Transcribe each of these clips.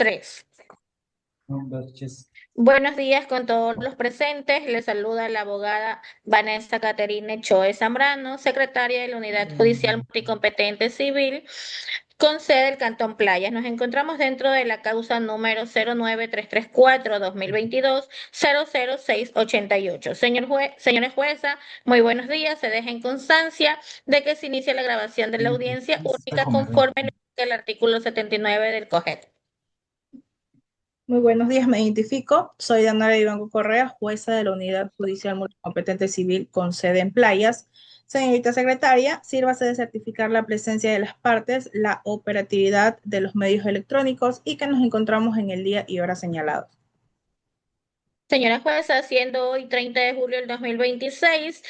3. Buenos días con todos los presentes. Les saluda la abogada Vanessa Caterine Choe Zambrano, secretaria de la Unidad Judicial Multicompetente Civil con sede del Cantón Playas. Nos encontramos dentro de la causa número 09334-2022-00688. Señores jueza, muy buenos días. Se deja en constancia de que se inicia la grabación de la audiencia única conforme lo indica el artículo 79 del COGED. Muy buenos días, me identifico. Soy Daniela Ivango Correa, jueza de la Unidad Judicial Multicompetente Civil con sede en Playas. Señorita secretaria, sírvase de certificar la presencia de las partes, la operatividad de los medios electrónicos y que nos encontramos en el día y hora señalados. Señora jueza, siendo hoy 30 de julio del 2026,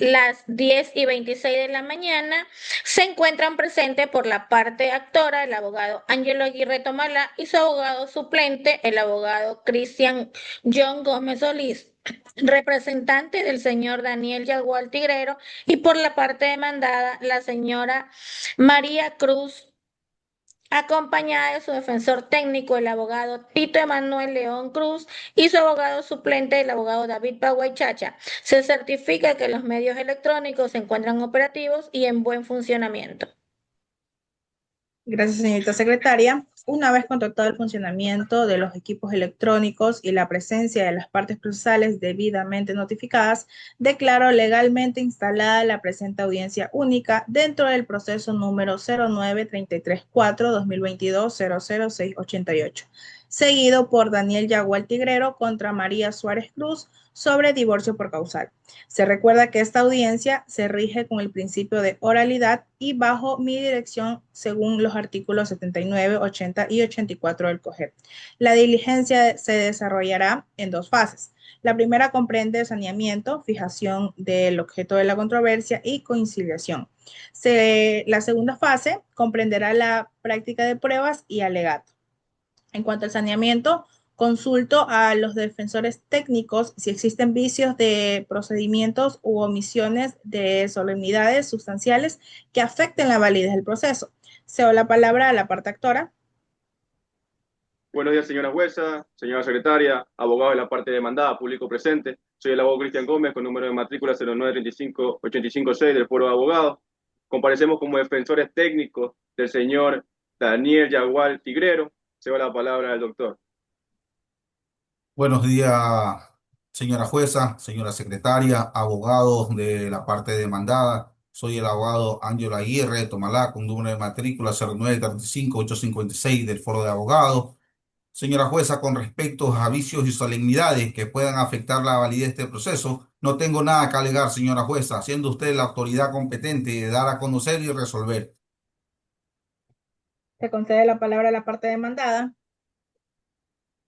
las 10:26 de la mañana, se encuentran presentes por la parte actora el abogado Ángelo Aguirre Tomalá y su abogado suplente, el abogado Cristian John Gómez Solís, representante del señor Daniel Yagual Tigrero, y por la parte demandada, la señora María Cruz, acompañada de su defensor técnico, el abogado Tito Emanuel León Cruz, y su abogado suplente, el abogado David Paguay Chacha. Se certifica que los medios electrónicos se encuentran operativos y en buen funcionamiento. Gracias, señorita secretaria. Una vez contratado el funcionamiento de los equipos electrónicos y la presencia de las partes procesales debidamente notificadas, declaro legalmente instalada la presente audiencia única dentro del proceso número 09334-2022-00688, seguido por Daniel Yagual Tigrero contra María Suárez Cruz sobre divorcio por causal. Se recuerda que esta audiencia se rige con el principio de oralidad y bajo mi dirección según los artículos 79, 80 y 84 del COGED. La diligencia se desarrollará en dos fases. La primera comprende saneamiento, fijación del objeto de la controversia y conciliación. La segunda fase comprenderá la práctica de pruebas y alegato. En cuanto al saneamiento, consulto a los defensores técnicos si existen vicios de procedimientos u omisiones de solemnidades sustanciales que afecten la validez del proceso. Cedo la palabra a la parte actora. Buenos días, señora jueza, señora secretaria, abogado de la parte demandada, público presente. Soy el abogado Cristian Gómez con número de matrícula 0935856 del Foro de Abogados. Comparecemos como defensores técnicos del señor Daniel Yagual Tigrero. Cedo la palabra al doctor. Buenos días, señora jueza, señora secretaria, abogados de la parte demandada. Soy el abogado Ángelo Aguirre Tomalá con número de matrícula 0935856 del Foro de Abogados. Señora jueza, con respecto a vicios y solemnidades que puedan afectar la validez de este proceso, no tengo nada que alegar, señora jueza, siendo usted la autoridad competente de dar a conocer y resolver. Se concede la palabra a la parte demandada.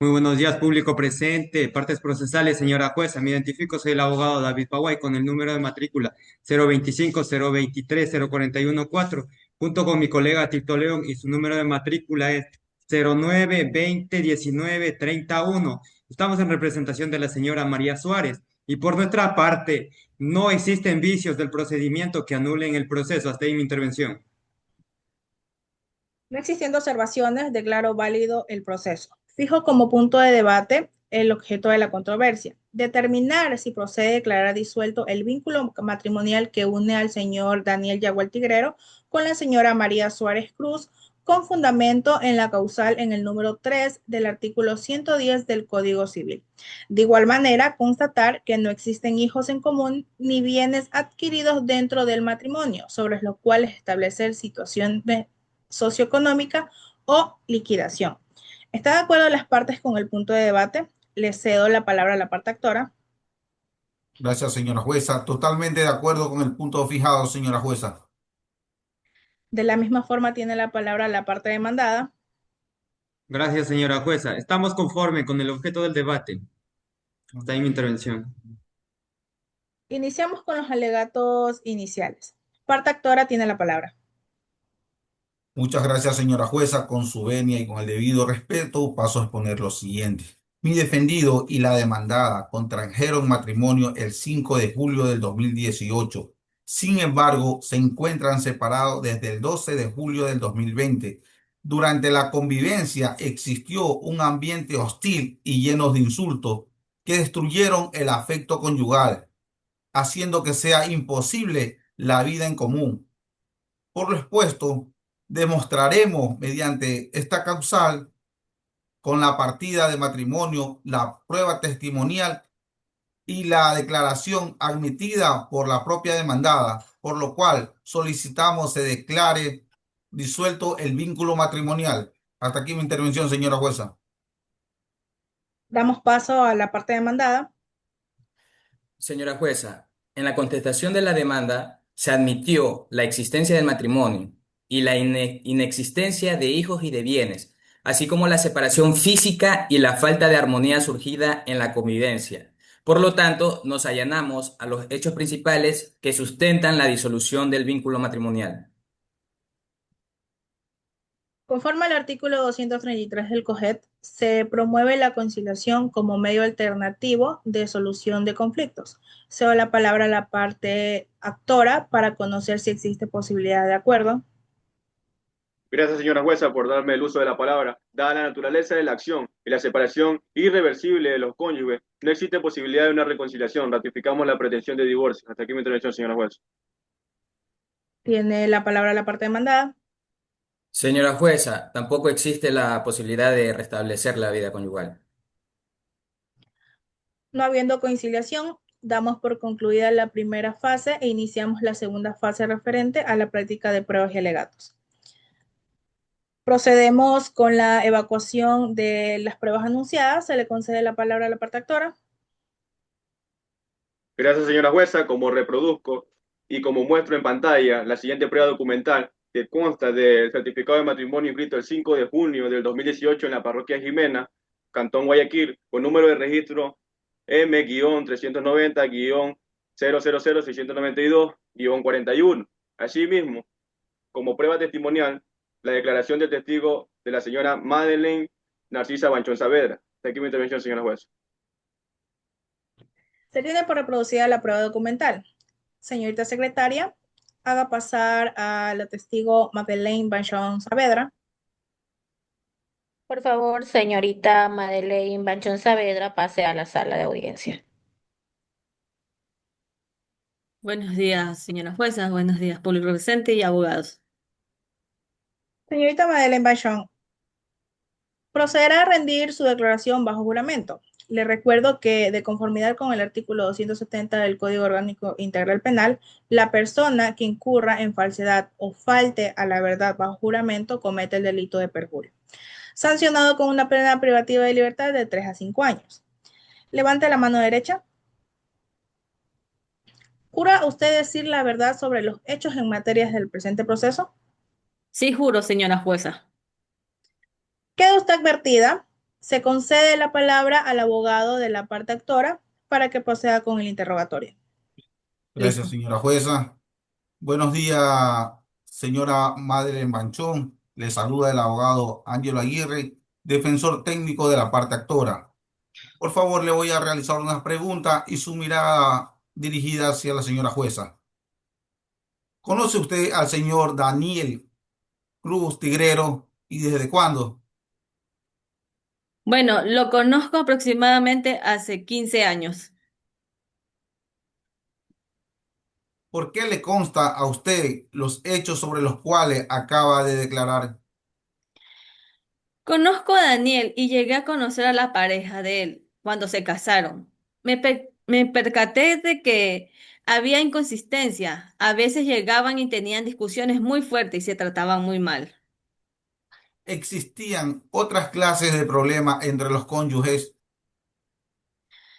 Muy buenos días, público presente, partes procesales, señora jueza. Me identifico, soy el abogado David Paguay con el número de matrícula 025-023-0414, junto con mi colega Tito León, y su número de matrícula es 09201931. Estamos en representación de la señora María Suárez y por nuestra parte no existen vicios del procedimiento que anulen el proceso. Hasta ahí mi intervención. No existiendo observaciones, declaro válido el proceso. Fijo como punto de debate el objeto de la controversia. Determinar si procede a declarar disuelto el vínculo matrimonial que une al señor Daniel Yagual Tigrero con la señora María Suárez Cruz, con fundamento en la causal en el número 3 del artículo 110 del Código Civil. De igual manera, constatar que no existen hijos en común ni bienes adquiridos dentro del matrimonio, sobre los cuales establecer situación socioeconómica o liquidación. ¿Está de acuerdo las partes con el punto de debate? Le cedo la palabra a la parte actora. Gracias, señora jueza. Totalmente de acuerdo con el punto fijado, señora jueza. De la misma forma tiene la palabra la parte demandada. Gracias, señora jueza. Estamos conforme con el objeto del debate. Hasta ahí mi intervención. Iniciamos con los alegatos iniciales. Parte actora tiene la palabra. Muchas gracias, señora jueza. Con su venia y con el debido respeto, paso a exponer lo siguiente. Mi defendido y la demandada contrajeron matrimonio el 5 de julio del 2018. Sin embargo, se encuentran separados desde el 12 de julio del 2020, Durante la convivencia existió un ambiente hostil y lleno de insultos que destruyeron el afecto conyugal, haciendo que sea imposible la vida en común. Por lo expuesto, demostraremos mediante esta causal con la partida de matrimonio, la prueba testimonial y la declaración admitida por la propia demandada, por lo cual solicitamos se declare disuelto el vínculo matrimonial. Hasta aquí mi intervención, señora jueza. Damos paso a la parte demandada. Señora jueza, en la contestación de la demanda se admitió la existencia del matrimonio y la inexistencia de hijos y de bienes, así como la separación física y la falta de armonía surgida en la convivencia. Por lo tanto, nos allanamos a los hechos principales que sustentan la disolución del vínculo matrimonial. Conforme al artículo 233 del COGET, se promueve la conciliación como medio alternativo de solución de conflictos. Cedo la palabra a la parte actora para conocer si existe posibilidad de acuerdo. Gracias, señora jueza, por darme el uso de la palabra. Dada la naturaleza de la acción y la separación irreversible de los cónyuges, no existe posibilidad de una reconciliación. Ratificamos la pretensión de divorcio. Hasta aquí mi intervención, señora jueza. Tiene la palabra la parte demandada. Señora jueza, tampoco existe la posibilidad de restablecer la vida conyugal. No habiendo conciliación, damos por concluida la primera fase e iniciamos la segunda fase referente a la práctica de pruebas y alegatos. Procedemos con la evacuación de las pruebas anunciadas. Se le concede la palabra a la parte actora. Gracias, señora jueza. Como reproduzco y como muestro en pantalla la siguiente prueba documental que consta del certificado de matrimonio inscrito el 5 de junio del 2018 en la parroquia Jimena, Cantón Guayaquil, con número de registro M-390-000-692-41. Asimismo, como prueba testimonial, la declaración del testigo de la señora Madeleine Narcisa Banchón Saavedra. Hasta aquí mi intervención, señora jueza. Se tiene por reproducida la prueba documental. Señorita secretaria, haga pasar a la testigo Madeleine Banchón Saavedra. Por favor, señorita Madeleine Banchón Saavedra, pase a la sala de audiencia. Buenos días, señora jueza, buenos días, público presente y abogados. Señorita Madeleine Banchón, procederá a rendir su declaración bajo juramento. Le recuerdo que, de conformidad con el artículo 270 del Código Orgánico Integral Penal, la persona que incurra en falsedad o falte a la verdad bajo juramento comete el delito de perjurio, sancionado con una pena privativa de libertad de 3 a 5 años. Levante la mano derecha. ¿Jura usted decir la verdad sobre los hechos en materia del presente proceso? Sí, juro, señora jueza. Queda usted advertida. Se concede la palabra al abogado de la parte actora para que proceda con el interrogatorio. Gracias, Listo. señora jueza. Buenos días, señora Madeleine Banchón. Le saluda el abogado Ángelo Aguirre, defensor técnico de la parte actora. Por favor, le voy a realizar unas preguntas y su mirada dirigida hacia la señora jueza. ¿Conoce usted al señor Daniel Cruz Tigrero y desde cuándo? Bueno, lo conozco aproximadamente hace 15 años. ¿Por qué le consta a usted los hechos sobre los cuales acaba de declarar? Conozco a Daniel y llegué a conocer a la pareja de él cuando se casaron. Me percaté de que había inconsistencia. A veces llegaban y tenían discusiones muy fuertes y se trataban muy mal. ¿Existían otras clases de problemas entre los cónyuges?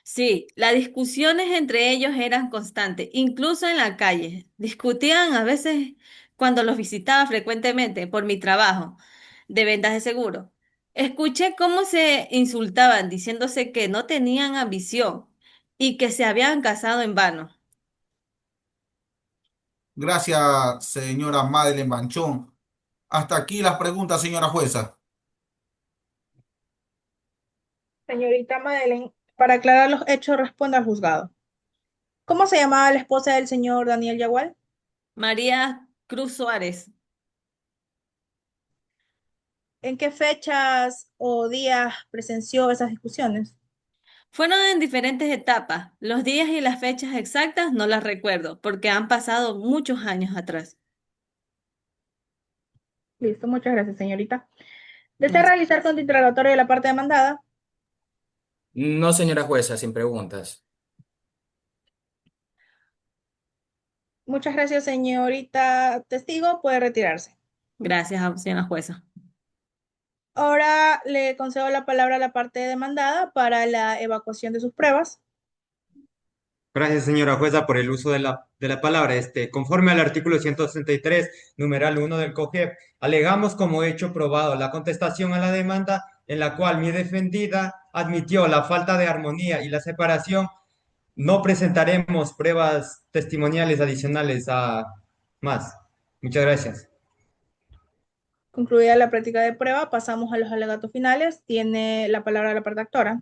Sí, las discusiones entre ellos eran constantes, incluso en la calle. Discutían a veces cuando los visitaba frecuentemente por mi trabajo de ventas de seguro. Escuché cómo se insultaban diciéndose que no tenían ambición y que se habían casado en vano. Gracias, señora Madeleine Banchón. Hasta aquí las preguntas, señora jueza. Señorita Madeleine, para aclarar los hechos, responda al juzgado. ¿Cómo se llamaba la esposa del señor Daniel Yagual? María Cruz Suárez. ¿En qué fechas o días presenció esas discusiones? Fueron en diferentes etapas. Los días y las fechas exactas no las recuerdo porque han pasado muchos años atrás. Listo, muchas gracias, señorita. ¿Desea Gracias. realizar contrainterrogatorio de la parte demandada? No, señora jueza, sin preguntas. Muchas gracias, señorita testigo. Puede retirarse. Gracias, señora jueza. Ahora le concedo la palabra a la parte demandada para la evacuación de sus pruebas. Gracias, señora jueza, por el uso de la palabra. Conforme al artículo 163, numeral 1 del COGEP, alegamos como hecho probado la contestación a la demanda en la cual mi defendida admitió la falta de armonía y la separación. No presentaremos pruebas testimoniales adicionales a más. Muchas gracias. Concluida la práctica de prueba, pasamos a los alegatos finales. Tiene la palabra la parte actora.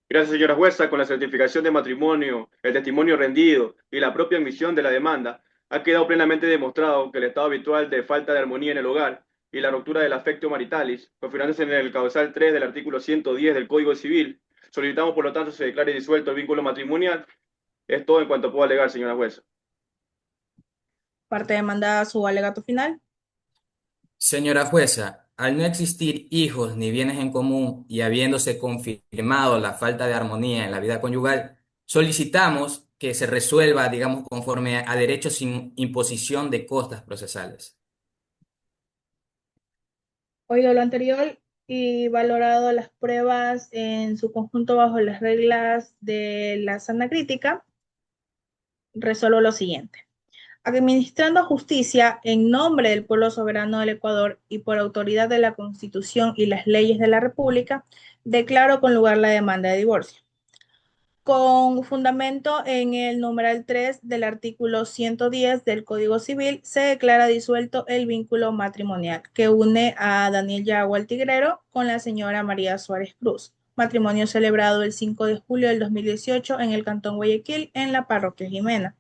Gracias, señora jueza. Con la certificación de matrimonio, el testimonio rendido y la propia admisión de la demanda, ha quedado plenamente demostrado que el estado habitual de falta de armonía en el hogar y la ruptura del afecto maritalis, configurándose en el causal 3 del artículo 110 del Código Civil, solicitamos, por lo tanto, se declare disuelto el vínculo matrimonial. Es todo en cuanto puedo alegar, señora jueza. Parte demandada, su alegato final. Señora jueza, al no existir hijos ni bienes en común y habiéndose confirmado la falta de armonía en la vida conyugal, solicitamos que se resuelva, digamos, conforme a derecho sin imposición de costas procesales. Oído lo anterior y valorado las pruebas en su conjunto bajo las reglas de la sana crítica, resuelvo lo siguiente. Administrando justicia en nombre del pueblo soberano del Ecuador y por autoridad de la Constitución y las leyes de la República, declaro con lugar la demanda de divorcio. Con fundamento en el numeral 3 del artículo 110 del Código Civil, se declara disuelto el vínculo matrimonial que une a Daniel Yagua el Tigrero con la señora María Suárez Cruz, matrimonio celebrado el 5 de julio del 2018 en el Cantón Guayaquil, en la parroquia Jimena.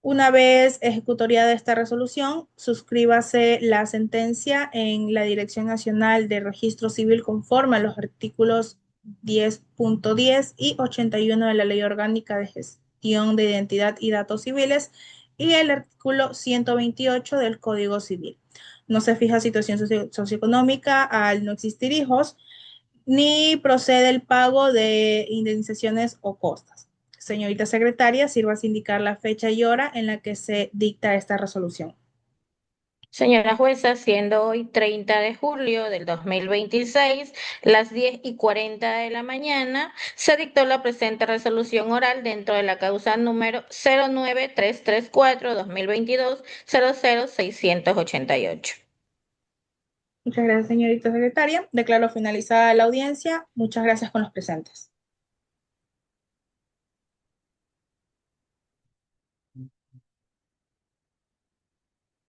Una vez ejecutoriada esta resolución, suscríbase la sentencia en la Dirección Nacional de Registro Civil conforme a los artículos 10.10 y 81 de la Ley Orgánica de Gestión de Identidad y Datos Civiles y el artículo 128 del Código Civil. No se fija situación socioeconómica al no existir hijos, ni procede el pago de indemnizaciones o costas. Señorita secretaria, sirva indicar la fecha y hora en la que se dicta esta resolución. Señora jueza, siendo hoy 30 de julio del 2026, las 10:40 de la mañana, se dictó la presente resolución oral dentro de la causa número 09334-2022-00688. Muchas gracias, señorita secretaria. Declaro finalizada la audiencia. Muchas gracias con los presentes.